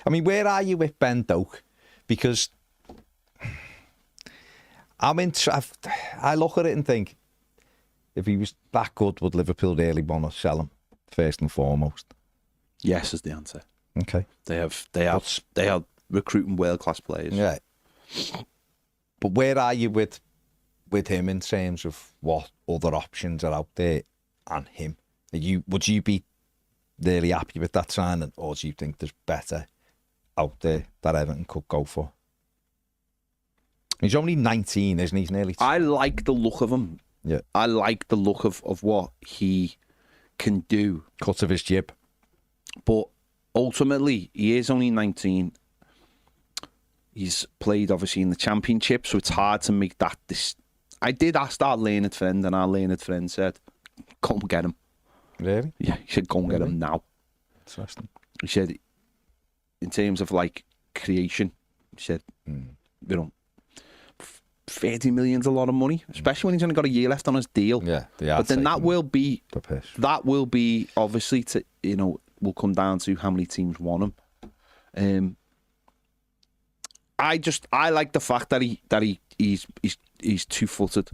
I mean, where are you with Ben Doak? Because I look at it and think, if he was that good, would Liverpool really want to sell him first and foremost? Yes, is the answer. Okay, they are recruiting world-class players. Yeah, but where are you with him in terms of what other options are out there and him? Would you be really happy with that signing, or do you think there's better out there that Everton could go for? He's only 19, isn't he? He's nearly 20. I like the look of him. Yeah, I like the look of what he can do. Cut of his jib. But ultimately, he is only 19. He's played, obviously, in the Championship, so it's hard to make that... I did ask our learned friend, and our learned friend said, go and get him. Really? Yeah, he said, go and get him now. Interesting. He said, in terms of, like, creation, he said, you know, 30 million's a lot of money, especially when he's only got a year left on his deal. Yeah, but then that will be obviously to, you know, will come down to how many teams want him. I like the fact that he's 2-footed.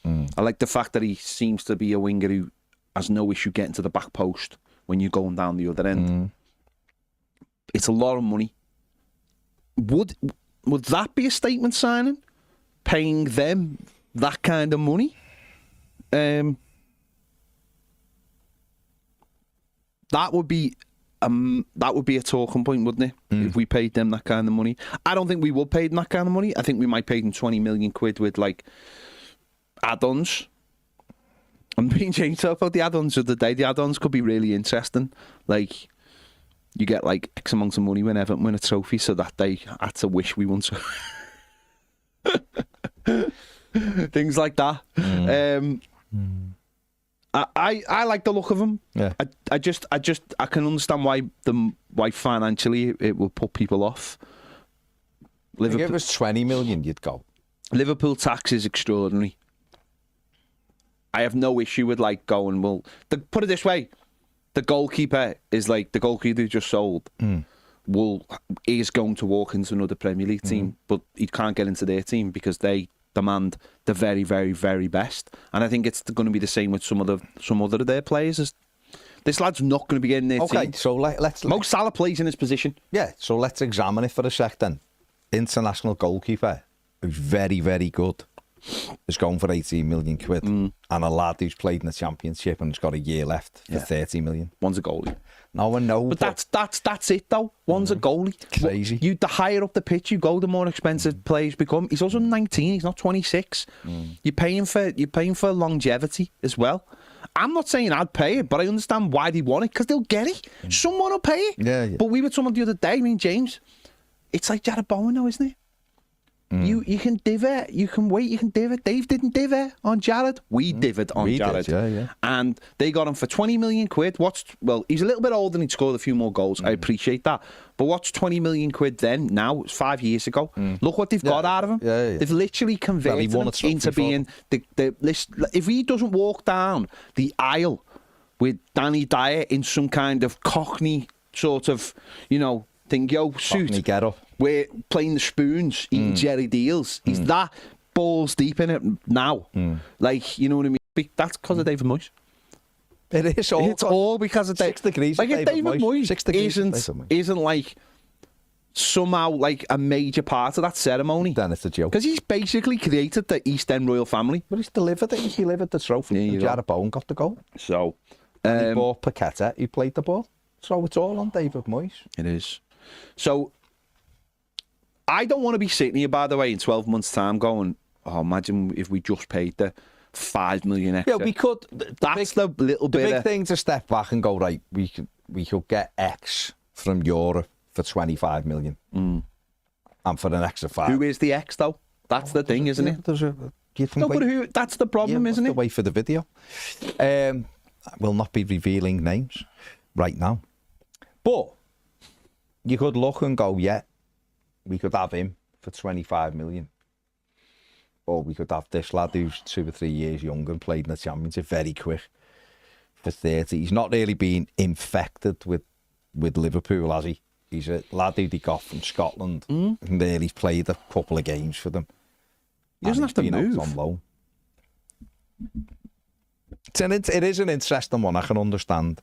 I like the fact that he seems to be a winger who has no issue getting to the back post when you're going down the other end. It's a lot of money. Would that be a statement signing? Paying them that kind of money? That would be a talking point, wouldn't it? If we paid them that kind of money. I don't think we would pay them that kind of money. I think we might pay them 20 million quid with, like, add-ons. I'm being changed up about the add-ons of the day. The add-ons could be really interesting. Like, you get, like, X amount of money when Everton win a trophy, so that they had to wish we won so. Things like that. I like the look of him. Yeah. I can understand why financially it will put people off. If it was 20 million, you'd go. Liverpool tax is extraordinary. I have no issue with, like, going, well, put it this way, the goalkeeper is like the goalkeeper who just sold. Is going to walk into another Premier League team, but he can't get into their team because they demand the very, very, very best. And I think it's going to be the same with some other of their players. This lad's not going to be getting their team. Okay, so let's... Mo Salah plays in his position. Yeah, so let's examine it for a sec then. International goalkeeper who's very, very good is going for 18 million quid. And a lad who's played in the Championship and has got a year left for 30 million. One's a goalie. No one knows. But that's it though. One's a goalie. Crazy. The higher up the pitch you go, the more expensive players become. He's also 19. He's not 26. You're paying for longevity as well. I'm not saying I'd pay it, but I understand why they want it because they'll get it. Someone will pay it. Yeah. But we were someone the other day. I mean, James, it's like Jared Bowen now, isn't it? You can diver, you can wait, you can diver. Dave didn't diver on Jared. We divered on Jared. Yeah. And they got him for 20 million quid. He's a little bit older and he'd scored a few more goals. I appreciate that. But what's 20 million quid then? Now, it's 5 years ago. Look what they've got out of him. Yeah. They've literally converted him into being the list. If he doesn't walk down the aisle with Danny Dyer in some kind of Cockney sort of, you know, thing, suit. Get up. We're playing the spoons, eating Jerry Deals. He's that balls deep in it now. Like, you know what I mean? That's because of David Moyes. It is all. It's all because of 6 degrees. Like, if David Moyes 6 degrees isn't like somehow like a major part of that ceremony, then it's a joke. Because he's basically created the East End royal family. But he's delivered it. He delivered the trophy. And Jared Bowen got the goal. So, and he bought Paqueta. He played the ball. So it's all on David Moyes. It is. So, I don't want to be sitting here, by the way, in 12 months' time going, oh, imagine if we just paid the 5 million extra. Yeah, we could. That's the little bit. The big thing to step back and go, right, we could get X from Europe for 25 million. And for an extra 5. Who is the X, though? That's the thing, isn't it? But that's the problem, isn't it? Wait for the video. I will not be revealing names right now. But you could look and go, yeah, we could have him for 25 million. Or we could have this lad who's 2 or 3 years younger and played in the Championship very quick for 30. He's not really been infected with Liverpool, has he? He's a lad who they got from Scotland. And there he's played a couple of games for them. He doesn't have to move. On loan. It is an interesting one. I can understand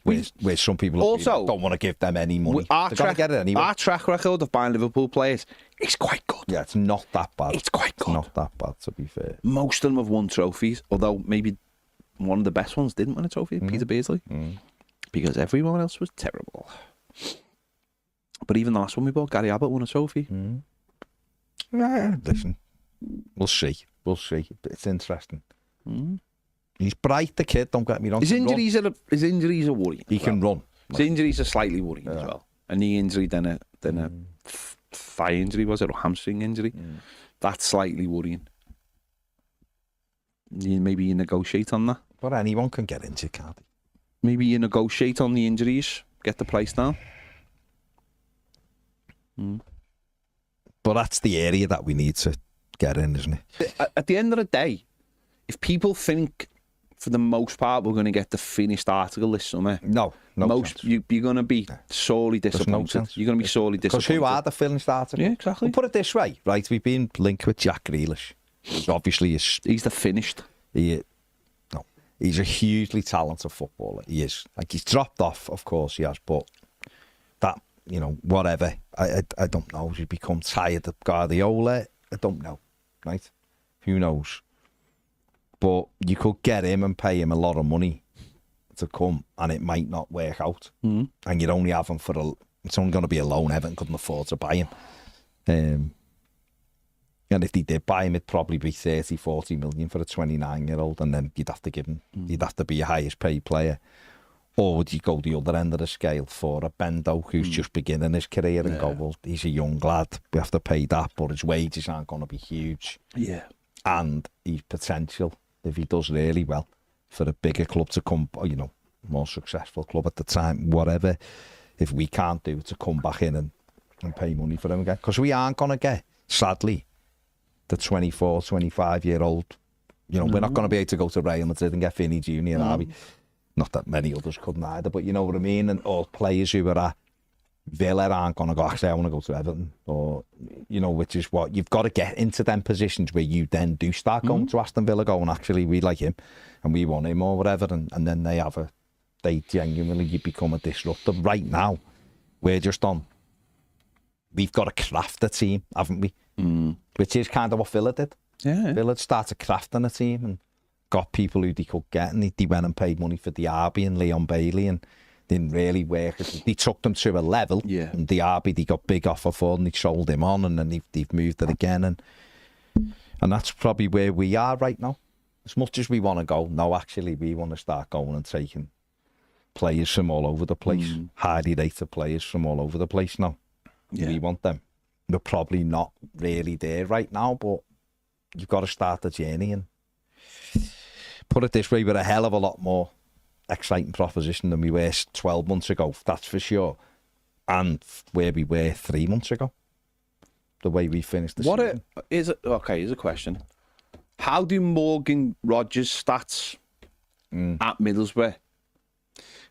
where some people also don't want to give them any money. They're going to get it anyway. Our track record of buying Liverpool players is quite good. Yeah, it's not that bad. It's quite good. Not that bad, to be fair. Most of them have won trophies, although maybe one of the best ones didn't win a trophy, Peter Beardsley, because everyone else was terrible. But even the last one we bought, Gary Abbott, won a trophy. Yeah, listen, we'll see. We'll see. It's interesting. He's bright, the kid, don't get me wrong. His injuries are worrying. He can run. His injuries are slightly worrying as well. A knee injury, then a thigh injury, was it, or hamstring injury? That's slightly worrying. Maybe you negotiate on that. But anyone can get injured, can't he? Maybe you negotiate on the injuries, get the price down. But that's the area that we need to get in, isn't it? At the end of the day, if people think, for the most part, we're going to get the finished article this summer, no chance. You're going to be sorely disappointed. No you're going to be sorely disappointed. Because who are the finished article? Yeah, exactly. We'll put it this way, right? We've been linked with Jack Grealish. Obviously, he's the finished. He's a hugely talented footballer. He is. Like, he's dropped off, of course he has, but that, whatever. I don't know. Has he become tired of Guardiola? I don't know. Right? Who knows? But you could get him and pay him a lot of money to come, and it might not work out. And you'd only have him it's only going to be a loan. Everton couldn't afford to buy him. And if they did buy him, it'd probably be 30, 40 million for a 29-year-old, and then you'd have to give him, you'd have to be your highest paid player. Or would you go the other end of the scale for a Ben Doak who's just beginning his career and go, well, he's a young lad, we have to pay that, but his wages aren't going to be huge. Yeah. And he's potential, if he does really well, for a bigger club to come, more successful club at the time, whatever, if we can't do it, to come back in and pay money for him again. Because we aren't going to get, sadly, the 24, 25-year-old, we're not going to be able to go to Real Madrid and get Vinny Jr., are we? Not that many others couldn't either, but you know what I mean? And all players who are at Villa aren't going to go, actually, I want to go to Everton. Or, which is what, you've got to get into them positions where you then do start going to Aston Villa, going, actually, we like him and we want him or whatever. And then they genuinely, you become a disruptor. Right now, we're just we've got to craft a team, haven't we? Which is kind of what Villa did. Yeah. Villa started crafting a team and got people who they could get, and they went and paid money for Diaby and Leon Bailey, and didn't really work. They took them to a level, and Diaby, they got big offer for, and they sold him on, and then they've moved it again, and that's probably where we are right now. As much as we want to go, no, actually, we want to start going and taking players from all over the place, highly rated players from all over the place now. Yeah. We want them. We're probably not really there right now, but you've got to start the journey, and put it this way, we're a hell of a lot more exciting proposition than we were 12 months ago, that's for sure. And where we were 3 months ago, the way we finished the season. Here's a question. How do Morgan Rogers' stats at Middlesbrough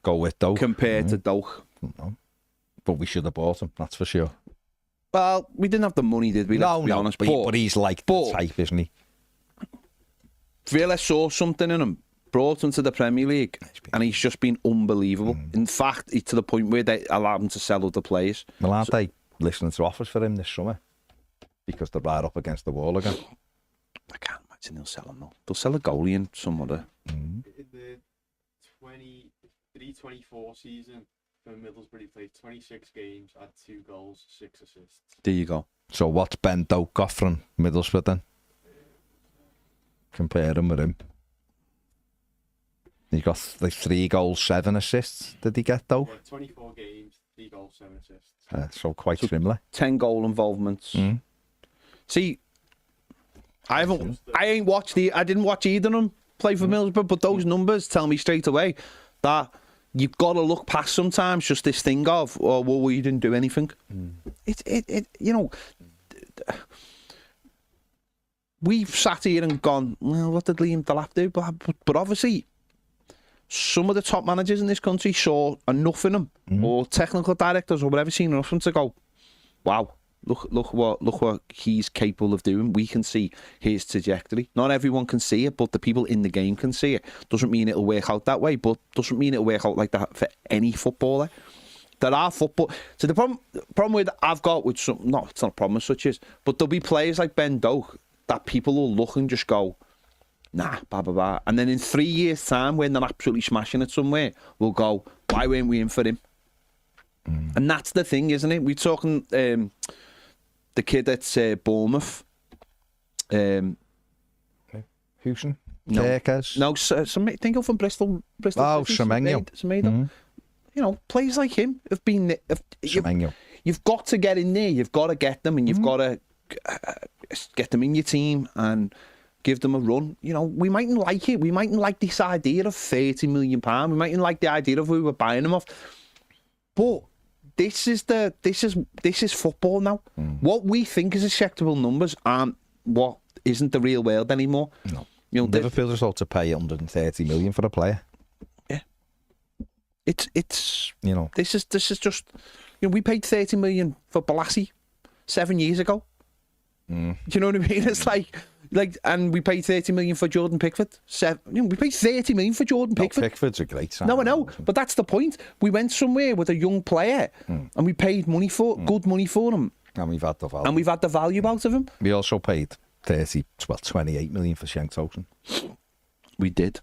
go with Doak compared to Doak? No. But we should have bought him, that's for sure. Well, we didn't have the money, did we? Let's be honest. But he's like the type, isn't he? Villa saw something in him, brought him to the Premier League, and he's just been unbelievable. In fact, to the point where they allowed him to sell other players. Well, aren't they listening to offers for him this summer? Because they're right up against the wall again. I can't imagine they'll sell him, though. They'll sell a goalie and some other. In the 23-24 season for Middlesbrough, he played 26 games, had 2 goals, 6 assists. There you go. So what's Ben Doak got from Middlesbrough then? Compare him with him. He got like 3 goals, 7 assists. Did he get though? Yeah, 24 games, 3 goals, 7 assists. So quite similar. 10 goal involvements. See, I didn't watch either of them play for Middlesbrough, but those numbers tell me straight away that you've got to look past sometimes just this thing of, well, we didn't do anything. We've sat here and gone, well, what did Liam Delap do? But obviously, some of the top managers in this country saw enough in him, or technical directors or whatever, seen enough in him to go, wow, look what he's capable of doing. We can see his trajectory. Not everyone can see it, but the people in the game can see it. Doesn't mean it'll work out that way, but doesn't mean it'll work out like that for any footballer. There are football. So the problem with I've got with some, it's not a problem as such as, but there'll be players like Ben Doak that people will look and just go, nah, blah, blah, blah. And then in 3 years' time, when they're absolutely smashing it somewhere, we'll go, why weren't we in for him? And that's the thing, isn't it? We're talking the kid at Bournemouth. Houston? No. Kerkers? No, think of from Bristol. Oh, Semenyo. You know, players like him have been... You've got to get in there. You've got to get them, and you've got to get them in your team and give them a run. You know, we mightn't like it. We mightn't like this idea of £30 million. We mightn't like the idea of who we're buying them off. But this is football now. What we think is acceptable numbers aren't what isn't the real world anymore. No. You know, Liverpool result to pay 130 million for a player. Yeah. It's you know, this is just, you know, we paid 30 million for Balassi 7 years ago. Do you know what I mean? It's like, and we paid 30 million for Jordan Pickford. You know, we paid 30 million for Jordan Pickford. Pickford's a great sign. No, I know, but that's the point. We went somewhere with a young player, and we paid good money for him, and we've had the value. And we've had the value out of him. We also paid 28 million for Cenk Tosun. We did.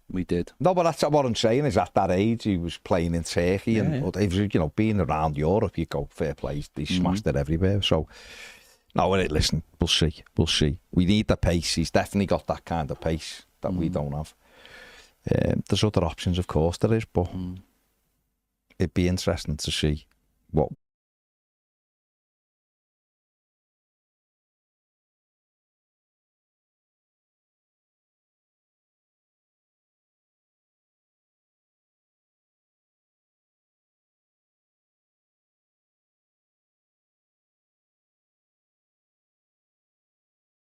No, but that's what I'm saying is at that age he was playing in Turkey and he was, you know, being around Europe, you go fair play, he smashed it everywhere. So, no, listen, we'll see. We need the pace. He's definitely got that kind of pace that we don't have. There's other options, of course there is, but it'd be interesting to see what